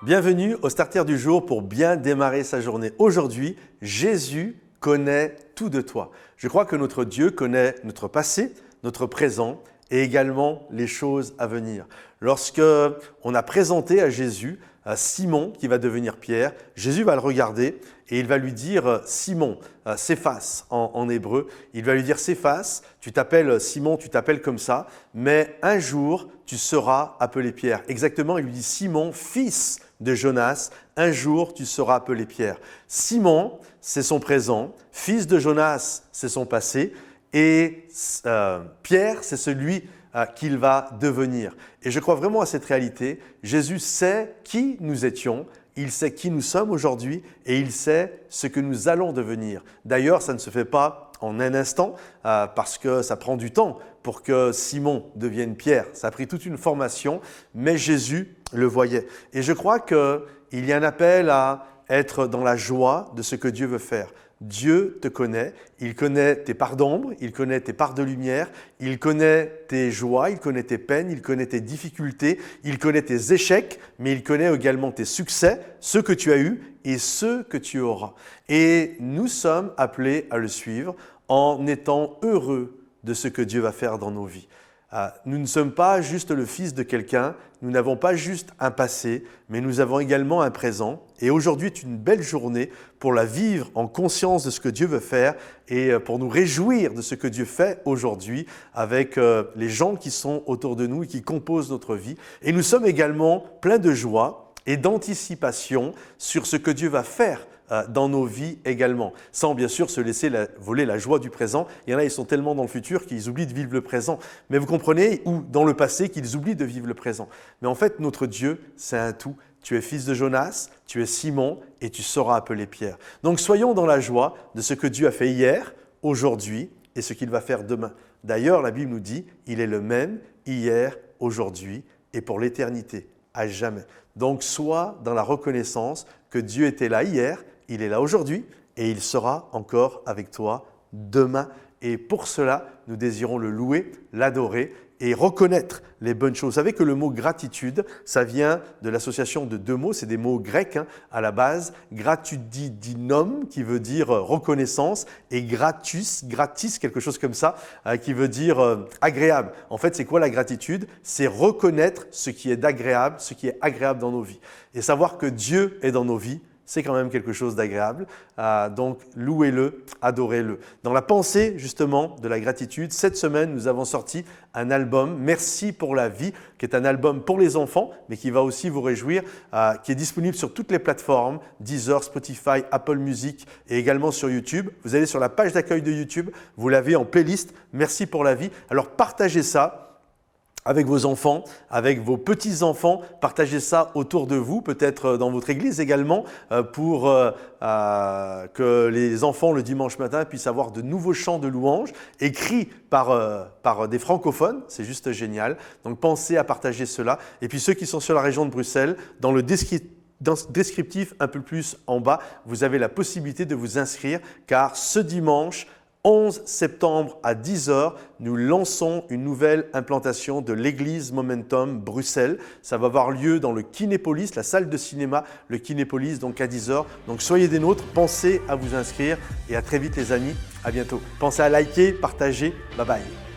Bienvenue au Starter du jour pour bien démarrer sa journée. Aujourd'hui, Jésus connaît tout de toi. Je crois que notre Dieu connaît notre passé, notre présent et également les choses à venir. Lorsque on a présenté à Jésus Simon qui va devenir Pierre, Jésus va le regarder et il va lui dire Simon, Céphas en hébreu, il va lui dire Céphas, tu t'appelles Simon, tu t'appelles comme ça, mais un jour tu seras appelé Pierre. Exactement, il lui dit Simon, fils de Jonas, un jour tu seras appelé Pierre. Simon, c'est son présent, fils de Jonas, c'est son passé, et Pierre, c'est celui qu'il va devenir. Et je crois vraiment à cette réalité. Jésus sait qui nous étions, il sait qui nous sommes aujourd'hui et il sait ce que nous allons devenir. D'ailleurs, ça ne se fait pas en un instant parce que ça prend du temps pour que Simon devienne Pierre. Ça a pris toute une formation, mais Jésus le voyait. Et je crois qu'il y a un appel à être dans la joie de ce que Dieu veut faire. Dieu te connaît, il connaît tes parts d'ombre, il connaît tes parts de lumière, il connaît tes joies, il connaît tes peines, il connaît tes difficultés, il connaît tes échecs, mais il connaît également tes succès, ceux que tu as eus et ceux que tu auras. Et nous sommes appelés à le suivre en étant heureux de ce que Dieu va faire dans nos vies. Nous ne sommes pas juste le fils de quelqu'un, nous n'avons pas juste un passé, mais nous avons également un présent. Et aujourd'hui est une belle journée pour la vivre en conscience de ce que Dieu veut faire et pour nous réjouir de ce que Dieu fait aujourd'hui avec les gens qui sont autour de nous et qui composent notre vie. Et nous sommes également pleins de joie et d'anticipation sur ce que Dieu va faire dans nos vies également, sans bien sûr se laisser voler la joie du présent. Il y en a, ils sont tellement dans le futur qu'ils oublient de vivre le présent. Mais vous comprenez, ou dans le passé qu'ils oublient de vivre le présent. Mais en fait, notre Dieu, c'est un tout. Tu es fils de Jonas, tu es Simon et tu seras appelé Pierre. Donc soyons dans la joie de ce que Dieu a fait hier, aujourd'hui et ce qu'il va faire demain. D'ailleurs, la Bible nous dit, il est le même hier, aujourd'hui et pour l'éternité, à jamais. Donc sois dans la reconnaissance que Dieu était là hier, il est là aujourd'hui et il sera encore avec toi demain. Et pour cela, nous désirons le louer, l'adorer et reconnaître les bonnes choses. Vous savez que le mot gratitude, ça vient de l'association de deux mots, c'est des mots grecs à la base. Gratitudinom, qui veut dire reconnaissance, et gratis, quelque chose comme ça, qui veut dire agréable. En fait, c'est quoi la gratitude? C'est reconnaître ce qui est d'agréable, ce qui est agréable dans nos vies. Et savoir que Dieu est dans nos vies, c'est quand même quelque chose d'agréable. Donc, louez-le, adorez-le. Dans la pensée, justement, de la gratitude, cette semaine, nous avons sorti un album, Merci pour la vie, qui est un album pour les enfants, mais qui va aussi vous réjouir, qui est disponible sur toutes les plateformes, Deezer, Spotify, Apple Music et également sur YouTube. Vous allez sur la page d'accueil de YouTube, vous l'avez en playlist, Merci pour la vie. Alors, partagez ça avec vos enfants, avec vos petits-enfants, partagez ça autour de vous, peut-être dans votre église également, pour que les enfants le dimanche matin puissent avoir de nouveaux chants de louanges écrits par des francophones, c'est juste génial. Donc pensez à partager cela. Et puis ceux qui sont sur la région de Bruxelles, dans le descriptif un peu plus en bas, vous avez la possibilité de vous inscrire car ce dimanche, 11 septembre à 10h, nous lançons une nouvelle implantation de l'église Momentum Bruxelles. Ça va avoir lieu dans le Kinépolis, la salle de cinéma, le Kinépolis, donc à 10h. Donc soyez des nôtres, pensez à vous inscrire et à très vite les amis, à bientôt. Pensez à liker, partager, bye bye.